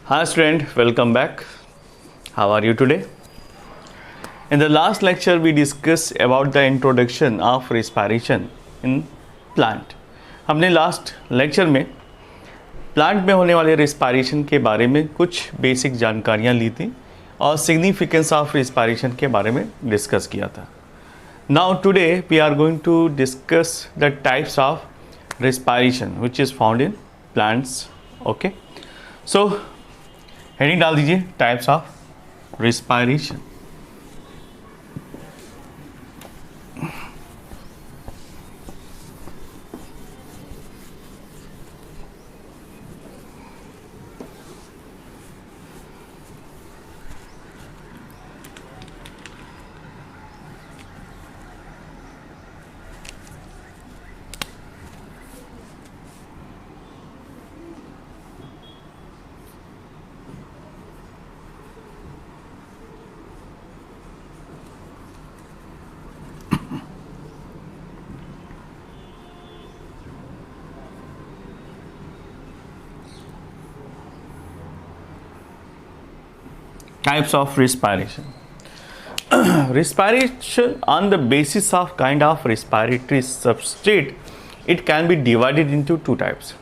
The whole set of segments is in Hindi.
Hi student, welcome back. How are you today? In the last lecture we discussed about the introduction of respiration in plant. हमने लास्ट लेक्चर में प्लांट में होने वाले रिस्पायरेशन के बारे में कुछ बेसिक जानकारियाँ ली थी और सिग्निफिकेंस ऑफ रिस्पायरेशन के बारे में डिस्कस किया था. Now today we are going to discuss the types of respiration which is found in plants. Okay, so heading डाल दीजिए types of respiration. Types of respiration. Respiration on the basis of kind of respiratory substrate, it can be divided into two types.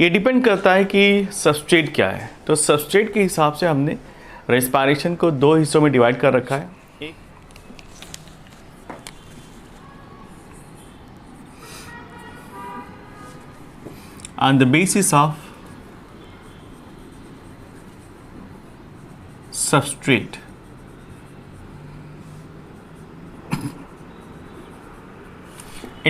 ये डिपेंड करता है कि सबस्ट्रेट क्या है. तो सबस्ट्रेट के हिसाब से हमने रेस्पायरेशन को दो हिस्सों में डिवाइड कर रखा है. On the basis of substrate.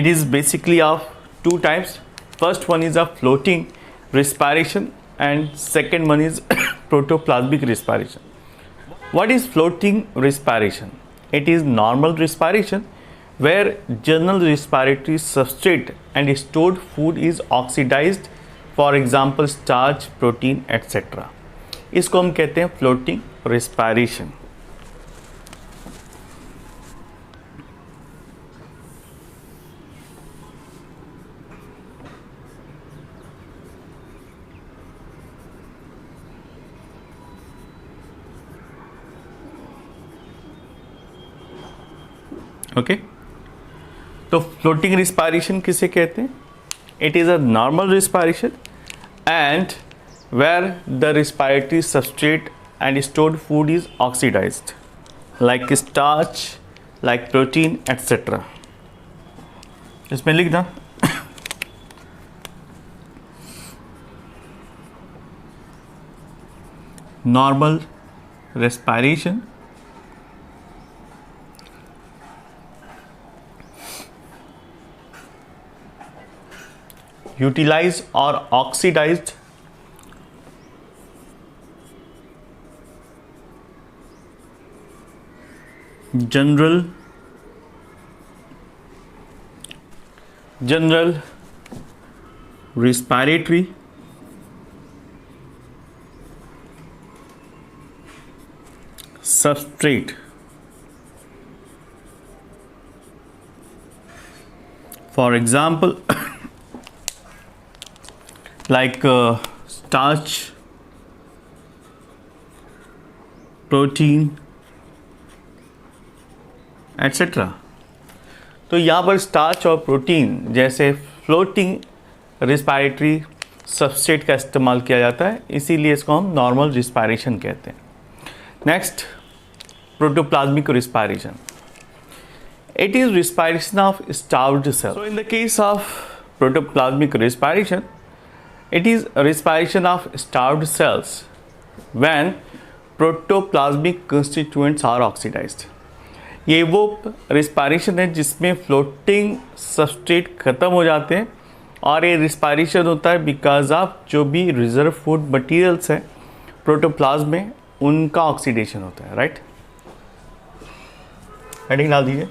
It is basically of two types. First one is a floating respiration and second one is protoplasmic respiration. What is floating respiration? It is normal respiration where general respiratory substrate and stored food is oxidized, for example starch, protein, etc. इसको हम कहते हैं फ्लोटिंग रिस्पायरेशन. ओके, तो फ्लोटिंग रिस्पायरेशन किसे कहते हैं? It is a normal respiration and where the respiratory substrate and stored food is oxidized, like starch, like protein, etc. इसमें लिख दो normal respiration utilize or oxidized general respiratory substrate. For example like starch, protein, etcetera. तो यहाँ पर स्टार्च और प्रोटीन जैसे फ्लोटिंग रिस्पायरेटरी सबस्ट्रेट का इस्तेमाल किया जाता है, इसीलिए इसको हम नॉर्मल रिस्पायरेशन कहते हैं. Next, protoplasmic respiration. It is respiration of starved cell. So in the case of protoplasmic respiration, it is respiration of starved cells when protoplasmic constituents are oxidised. ये वो रिस्पायरेशन है जिसमें फ्लोटिंग सबस्ट्रेट ख़त्म हो जाते हैं और ये रिस्पायरेशन होता है बिकॉज ऑफ जो भी रिजर्व फूड मटेरियल्स हैं प्रोटोप्लाज्म में, उनका ऑक्सीडेशन होता है. राइट, हेडिंग डाल दीजिए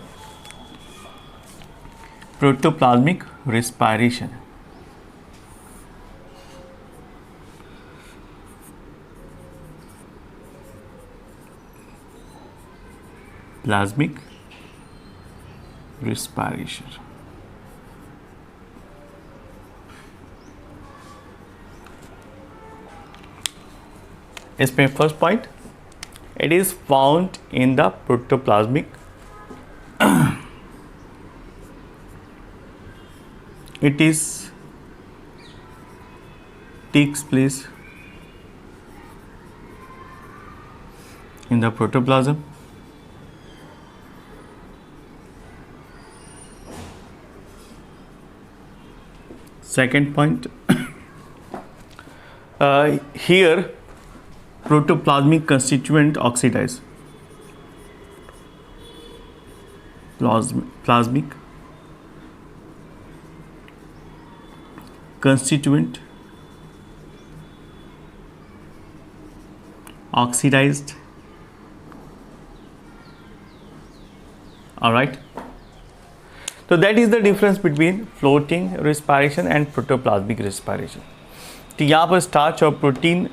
प्रोटोप्लाज्मिक रिस्पायरेशन. plasmic respiration. इसमें first point, it is found in the protoplasmic, it is takes place in the protoplasm. Second point, here protoplasmic constituent oxidize. Plasmic constituent oxidized. All right, so that is the difference between floating respiration and protoplasmic respiration. तो यहाँ पर स्टार्च और प्रोटीन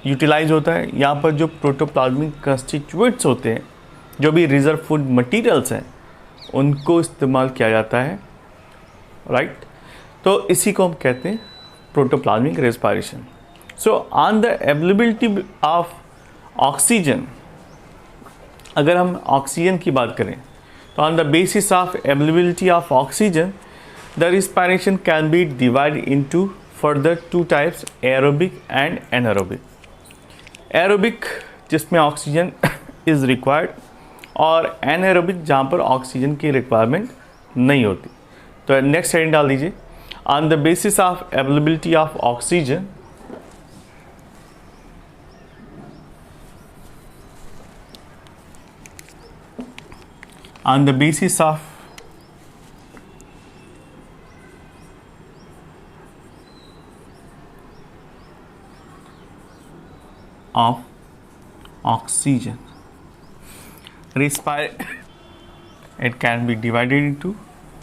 यूटिलाइज होता है, यहाँ पर जो प्रोटोप्लाज्मिक कंस्टिट्यूएंट्स होते हैं, जो भी रिजर्व फूड मटेरियल्स हैं, उनको इस्तेमाल किया जाता है, राइट। तो इसी को हम कहते हैं protoplasmic respiration. So on the availability of oxygen, अगर हम ऑक्सीजन की बात करें तो on the basis of availability of oxygen the respiration can be divide into further two types, aerobic and anaerobic. Aerobic जिसमें ऑक्सीजन इज़ रिक्वायर्ड, और एनारोबिक जहाँ पर ऑक्सीजन की रिक्वायरमेंट नहीं होती। तो नेक्स्ट हेडिंग डाल दीजिए, on the basis of availability of oxygen on the basis of oxygen respire, it can be divided into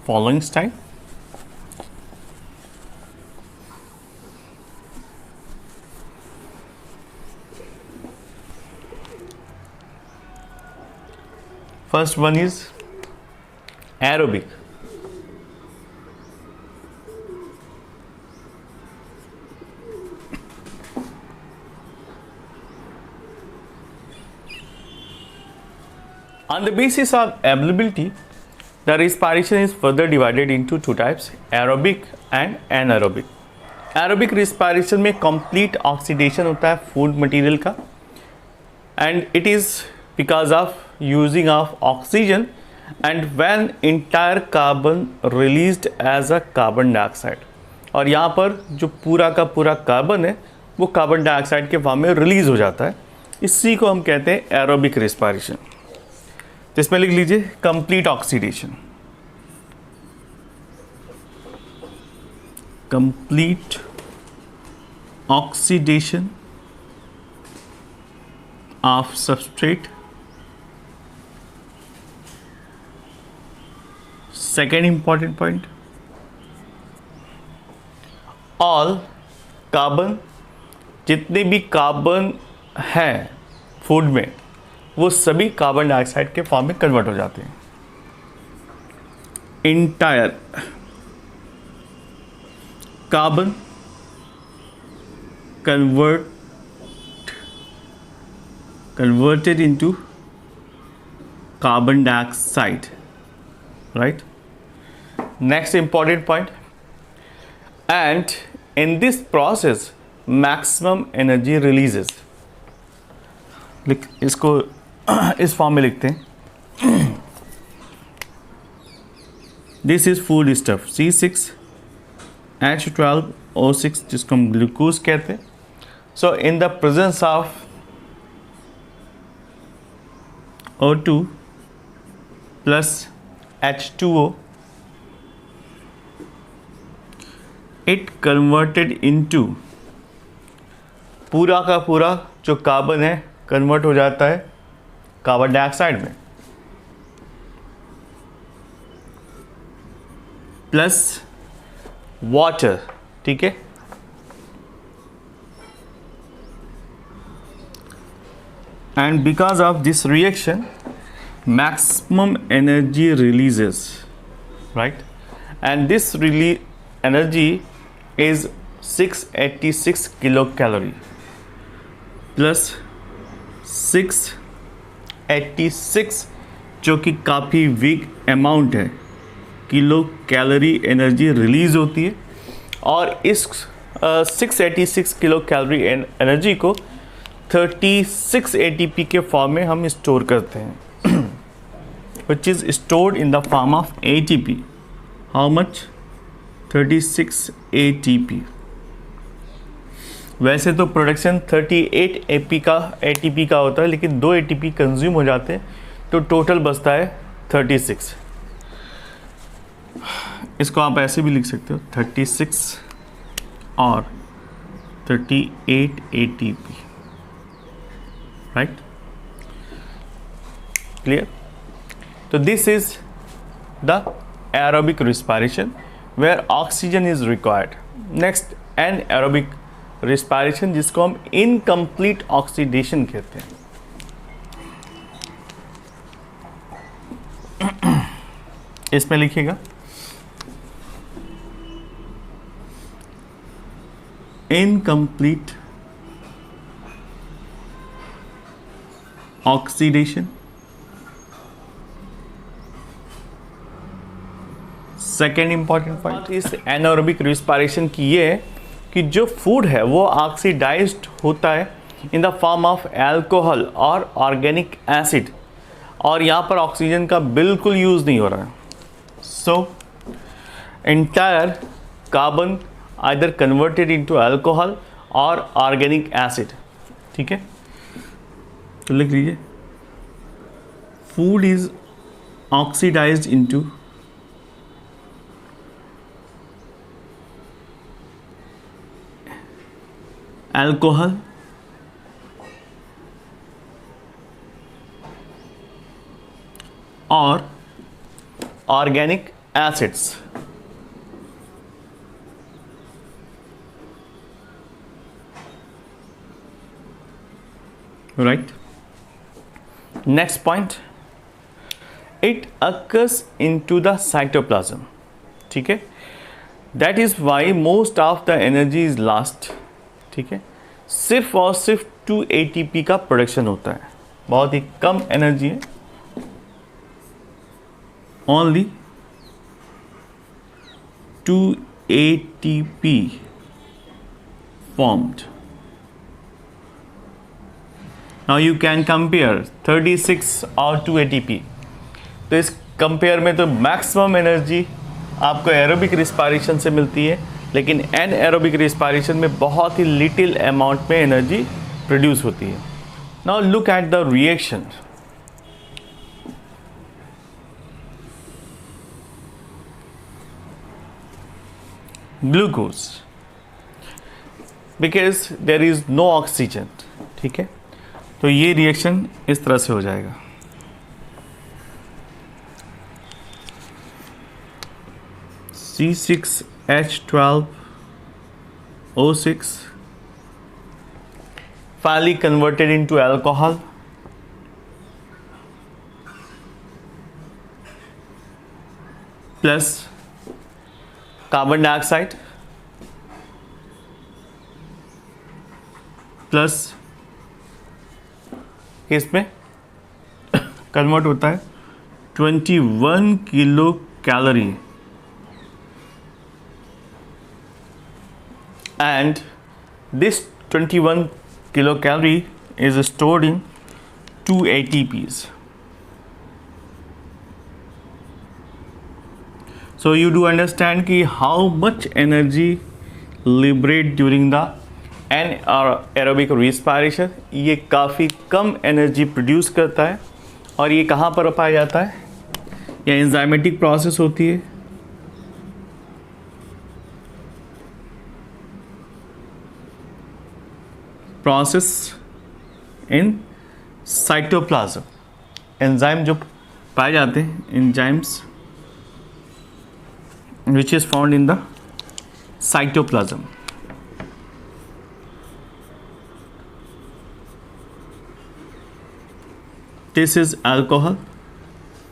following style. First one is aerobic. On the basis of availability, the respiration is further divided into two types, aerobic and anaerobic. Aerobic respiration में complete oxidation होता है food material का, and it is because of using of oxygen and when entire carbon released as a carbon dioxide, और यहाँ पर जो पूरा का पूरा कार्बन है वो कार्बन डाइऑक्साइड के फॉर्म में रिलीज हो जाता है, इसी को हम कहते हैं एरोबिक रेस्पिरेशन। तो इसमें लिख लीजिए complete oxidation, complete oxidation of substrate. Second important point, all carbon, जितने भी कार्बन हैं फूड में वो सभी कार्बन डाइऑक्साइड के फॉर्म में कन्वर्ट हो जाते हैं। Entire carbon converted into carbon dioxide, right? Next important point, and in this process maximum energy releases, इसको इस फॉर्म में लिखते हैं, this is food stuff C6H12O6 जिसको हम ग्लूकोज कहते हैं। So in the presence of O2 plus H2O, it converted into, पूरा का पूरा जो कार्बन है कन्वर्ट हो जाता है कार्बन डाइऑक्साइड में, प्लस वाटर, ठीक है। And because of this reaction maximum energy releases, right? And this energy is 686 kilocalorie plus 686 जो कि काफ़ी वीक अमाउंट है, किलो कैलोरी एनर्जी रिलीज़ होती है। और इस 686 किलो कैलोरी एनर्जी को 36 ATP के फॉर्म में हम स्टोर करते हैं, which is stored in the form of ATP. How much? 36 ATP. वैसे तो प्रोडक्शन 38 ATP का होता है, लेकिन 2 ATP कंज्यूम हो जाते हैं, तो टोटल बचता है 36। इसको आप ऐसे भी लिख सकते हो, 36 और 38 ATP, राइट? क्लियर? तो this is the aerobic respiration where oxygen is required. Next, anaerobic respiration जिसको हम incomplete oxidation कहते हैं। इसमें लिखिएगा incomplete oxidation। Second important point इस एनारोबिक रिस्पायरेशन की ये है कि जो फूड है वो ऑक्सीडाइज्ड होता है in the form of alcohol और ऑर्गेनिक एसिड, और यहाँ पर ऑक्सीजन का बिल्कुल यूज़ नहीं हो रहा है। So entire carbon either converted into alcohol और ऑर्गेनिक एसिड। ठीक है, तो लिख लीजिए food is oxidised into alcohol or organic acids। right, next point, it occurs into the cytoplasm। ठीक है, that is why most of the energy is lost। ठीक है, सिर्फ और सिर्फ 2 ATP का प्रोडक्शन होता है, बहुत ही कम एनर्जी है, only 2 ATP formed। now you can compare 36 और 2 ATP। तो इस कंपेयर में तो मैक्सिमम एनर्जी आपको एरोबिक रिस्पायरेशन से मिलती है, लेकिन एनएरोबिक रिस्पायरेशन में बहुत ही लिटिल अमाउंट में एनर्जी प्रोड्यूस होती है। Now look at the reaction. Glucose, because there is no oxygen. ठीक है, तो ये रिएक्शन इस तरह से हो जाएगा। C6H12O6 finally converted into alcohol plus carbon dioxide plus इसमें कन्वर्ट होता है 21 kilo calorie, and this 21 kilocalorie is stored in 2 ATPs। so you do understand कि how much energy liberate during the anaerobic respiration। ये काफ़ी कम एनर्जी प्रोड्यूस करता है, और ये कहाँ पर पाया जाता है? ये एंजाइमेटिक प्रोसेस होती है। प्रोसेस इन साइटोप्लाज्म, एंजाइम जो पाए जाते हैं, enzymes which is found in the cytoplasm. This is alcohol,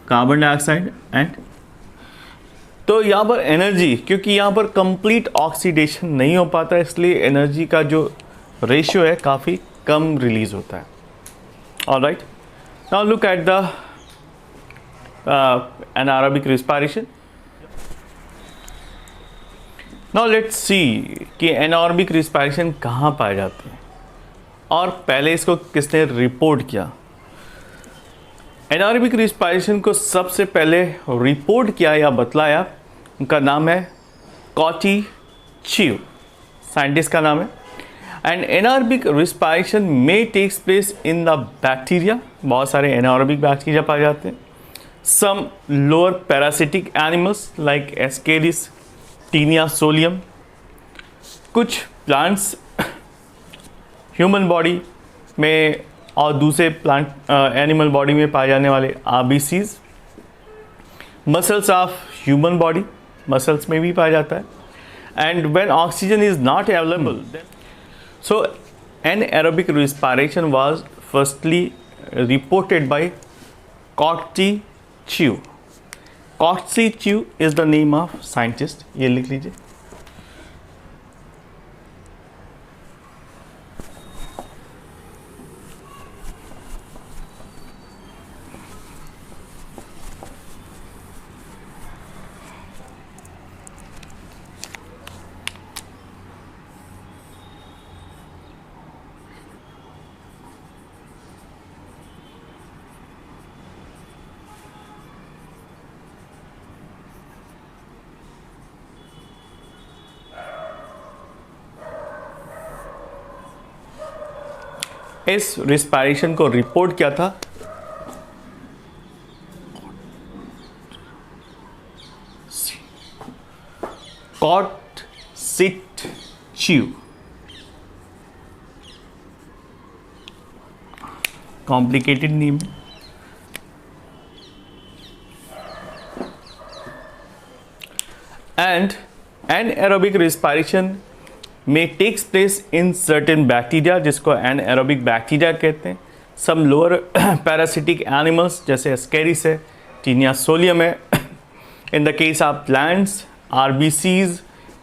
carbon dioxide and, तो यहाँ पर एनर्जी, क्योंकि यहाँ पर कंप्लीट ऑक्सीडेशन नहीं हो पाता, इसलिए एनर्जी का जो रेशियो है काफ़ी कम रिलीज होता है। All right. Now look at the anaerobic respiration. Now let's see कि anaerobic respiration कहाँ पाए जाते हैं और पहले इसको किसने रिपोर्ट किया. एनारोबिक रिस्पायरेशन को सबसे पहले रिपोर्ट किया या बतलाया, उनका नाम है कॉटी चिव, साइंटिस्ट का नाम है. एंड एनारोबिक रिस्पायरेशन में takes place in the bacteria, बहुत सारे एनारोबिक बैक्टीरिया पाए जाते हैं. Some lower parasitic animals like ascaris, taenia solium, कुछ प्लांट्स ह्यूमन बॉडी में और दूसरे प्लांट एनिमल बॉडी में पाए जाने वाले RBCs, muscles of human body, muscles में भी पाया जाता है. And when oxygen is not available, so anaerobic respiration was firstly reported by Kostychev. Kostychev is the name of scientist, ये लिख लीजिए. इस रिस्पायरेशन को रिपोर्ट किया था Kostychev, complicated name. And anaerobic respiration में takes place in certain bacteria, जिसको एनारोबिक बैक्टीरिया कहते हैं. सम लोअर पैरासिटिक एनिमल्स जैसे एस्केरिस है, टीनिया सोलियम है. In the case of plants, RBCs,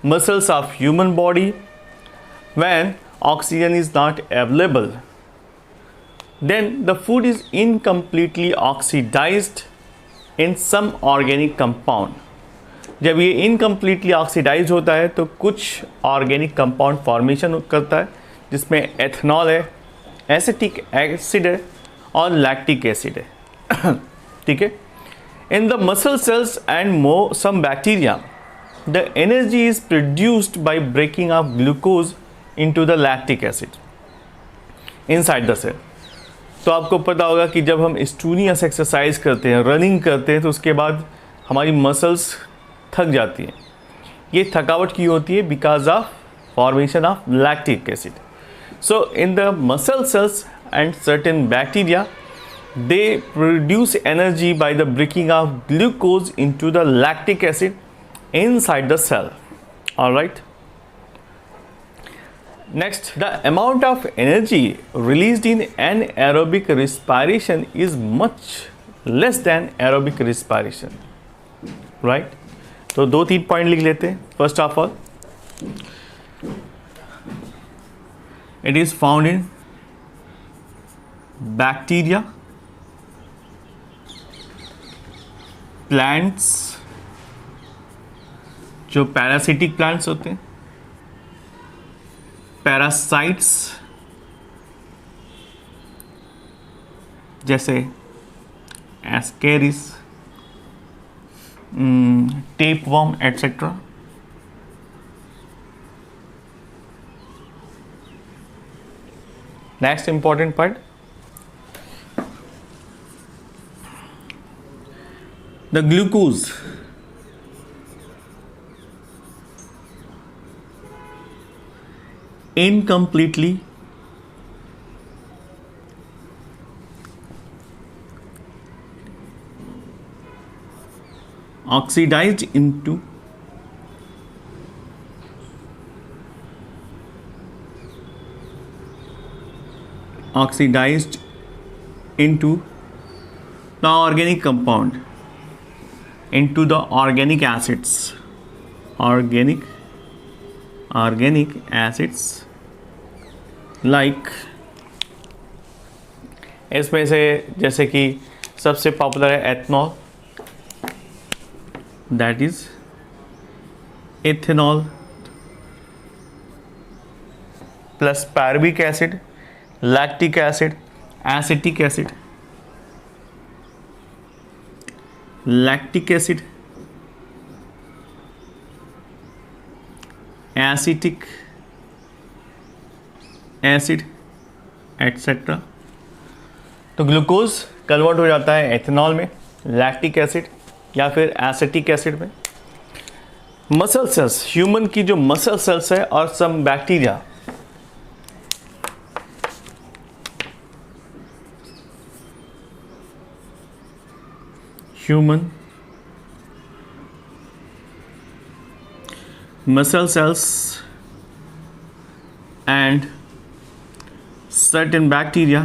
muscles of human body. When oxygen is not available, then the food is incompletely oxidized in some organic compound. जब ये इनकम्प्लीटली ऑक्सीडाइज होता है तो कुछ ऑर्गेनिक कंपाउंड फॉर्मेशन करता है, जिसमें एथनॉल है, एसिटिक एसिड है और लैक्टिक एसिड है. ठीक है. In the muscle cells and some bacteria, the energy is produced by breaking of glucose into the lactic acid inside the cell. तो आपको पता होगा कि जब हम स्टूनियस एक्सरसाइज करते हैं, रनिंग करते हैं, तो उसके बाद हमारी मसल्स थक जाती हैं. ये थकावट की होती है because of formation of lactic acid. So in the muscle cells and certain bacteria, they produce energy by the breaking of glucose into the lactic acid inside the cell. Alright. Next, the amount of energy released in anaerobic respiration is much less than aerobic respiration, right? तो 2-3 पॉइंट लिख लेते हैं. First of all, it is found in bacteria, plants, जो parasitic plants होते हैं, पैरासाइट्स जैसे Ascaris, tapeworm etcetera. Next important part, the glucose incompletely oxidized into the organic compound, into the organic acids, organic acids like इसमें से जैसे कि सबसे पॉपुलर है ethanol, that is ethanol plus pyruvic acid, lactic acid, acetic acid, lactic acid, acetic acid etcetera. तो ग्लूकोज कन्वर्ट हो जाता है एथेनॉल में, लैक्टिक एसिड या फिर एसिटिक एसिड में। मसल सेल्स, ह्यूमन की जो मसल सेल्स है और some bacteria, human muscle cells and certain bacteria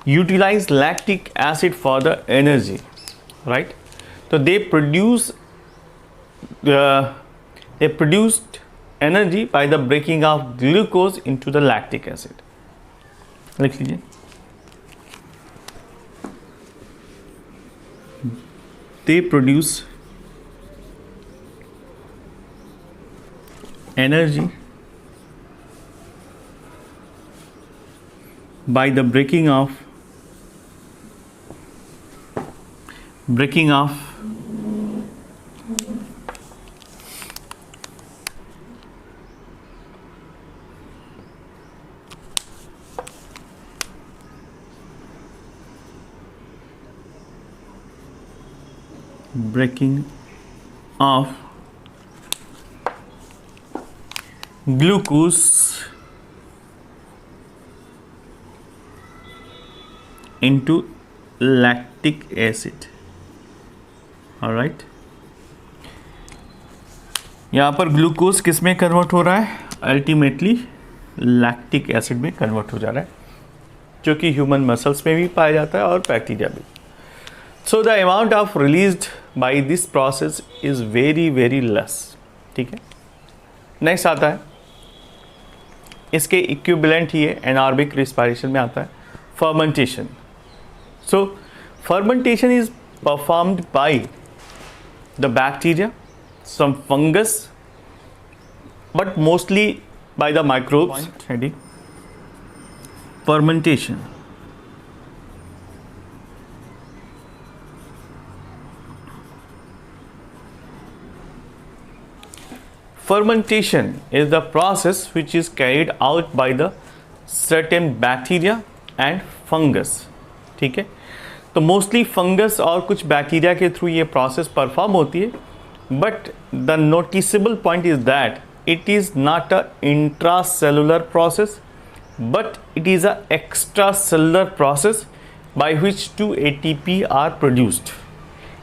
utilize lactic acid for the energy, right? So they produced energy by the breaking of glucose into the lactic acid. लिख लीजिए, they produce energy by the breaking of glucose into lactic acid. Alright, यहाँ पर ग्लूकोज किस में कन्वर्ट हो रहा है? अल्टीमेटली लैक्टिक एसिड में कन्वर्ट हो जा रहा है, जो कि ह्यूमन मसल्स में भी पाया जाता है और बैक्टीरिया भी। So the amount of released by this process is very very less. ठीक है, नेक्स्ट आता है, इसके इक्विवेलेंट ही है, एनारोबिक रिस्पायरेशन में आता है fermentation. So fermentation is performed by the bacteria, some fungus, but mostly by the microbes. Heading fermentation. Fermentation is the process which is carried out by the certain bacteria and fungus. ठीक है, तो मोस्टली फंगस और कुछ बैक्टीरिया के थ्रू ये प्रोसेस परफॉर्म होती है, but the noticeable point is that it is not a intracellular process, but it is a extra cellular process by which 2 ATP are produced.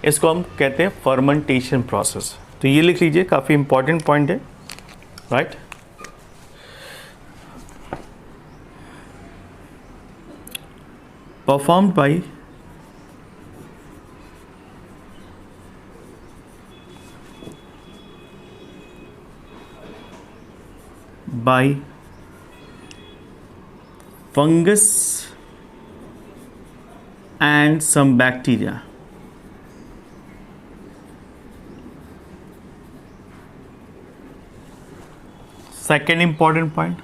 इसको हम कहते हैं फर्मेंटेशन प्रोसेस। तो ये लिख लीजिए, काफ़ी इंपॉर्टेंट पॉइंट है, right? Performed by fungus and some bacteria. Second important point,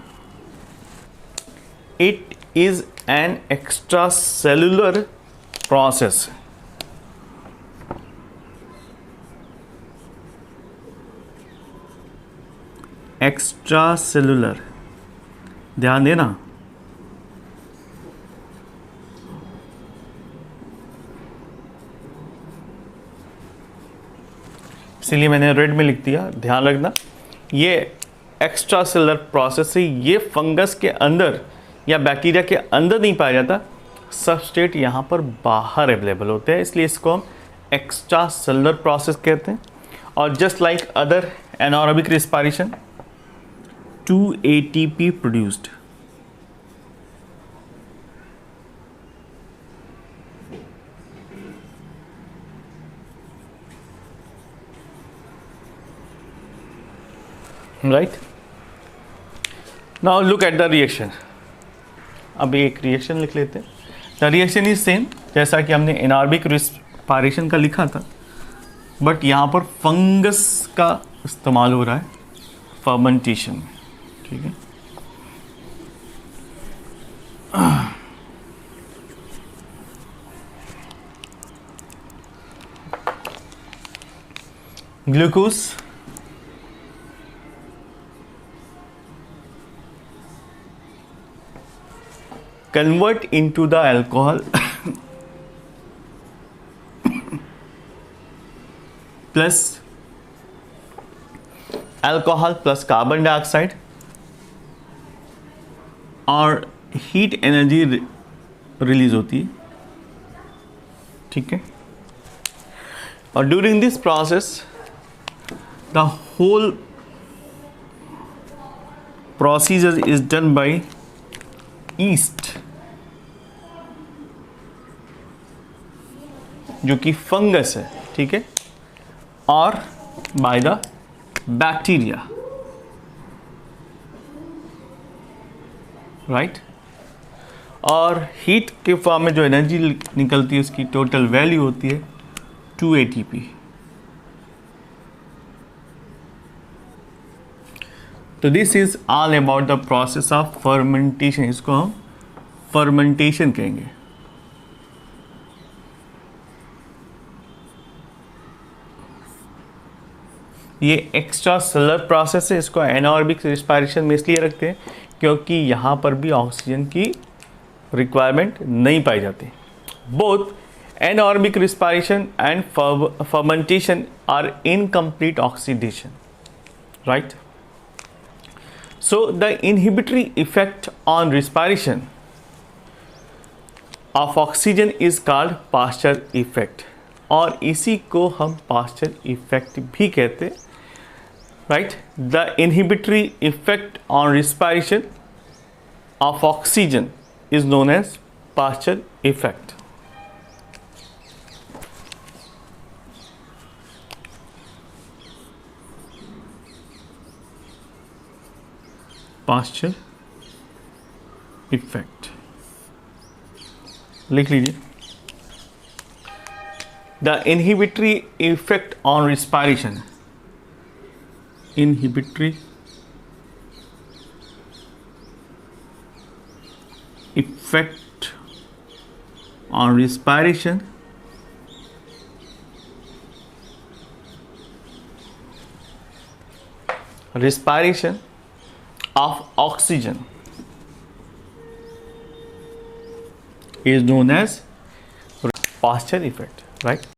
it is an extracellular process. Extra cellular, ध्यान देना, इसीलिए मैंने रेड में लिख दिया, ध्यान रखना। ये एक्स्ट्रा सेलुलर प्रोसेस से ये फंगस के अंदर या बैक्टीरिया के अंदर नहीं पाया जाता, सबस्ट्रेट यहाँ पर बाहर अवेलेबल होते हैं, इसलिए इसको हम एक्स्ट्रा सेलुलर प्रोसेस कहते हैं। और just like other anaerobic respiration, 2 ATP produced. Right. Now look at the reaction. अब एक रिएक्शन लिख लेते हैं. द रिएक्शन इज सेम जैसा कि हमने एनारोबिक रिस्पायरेशन का लिखा था, बट यहाँ पर फंगस का इस्तेमाल हो रहा है फर्मेंटेशन में. ठीक है. Glucose convert into the alcohol plus alcohol plus carbon dioxide और हीट एनर्जी रिलीज होती है. ठीक है. और during this process the whole procedure is done by yeast, जो कि फंगस है. ठीक है. और बाय द बैक्टीरिया. राइट. और हीट के फॉर्म में जो एनर्जी निकलती है उसकी टोटल वैल्यू होती है 2 ATP. तो this is all about the process of fermentation. इसको हम फर्मेंटेशन कहेंगे. ये एक्स्ट्रा सेलुलर प्रोसेस है. इसको एनारोबिक रिस्पायरेशन में इसलिए रखते हैं क्योंकि यहाँ पर भी ऑक्सीजन की रिक्वायरमेंट नहीं पाई जाती. Both anaerobic respiration and fermentation are incomplete oxidation. Right. So the inhibitory effect on respiration of oxygen is called Pasteur effect, और इसी को हम पास्चर इफेक्ट भी कहते हैं. Right. The inhibitory effect on respiration of oxygen is known as Pasteur effect. Pasteur effect लिख लीजिए. The inhibitory effect on respiration, inhibitory effect on respiration of oxygen is known as Pasteur effect. Right.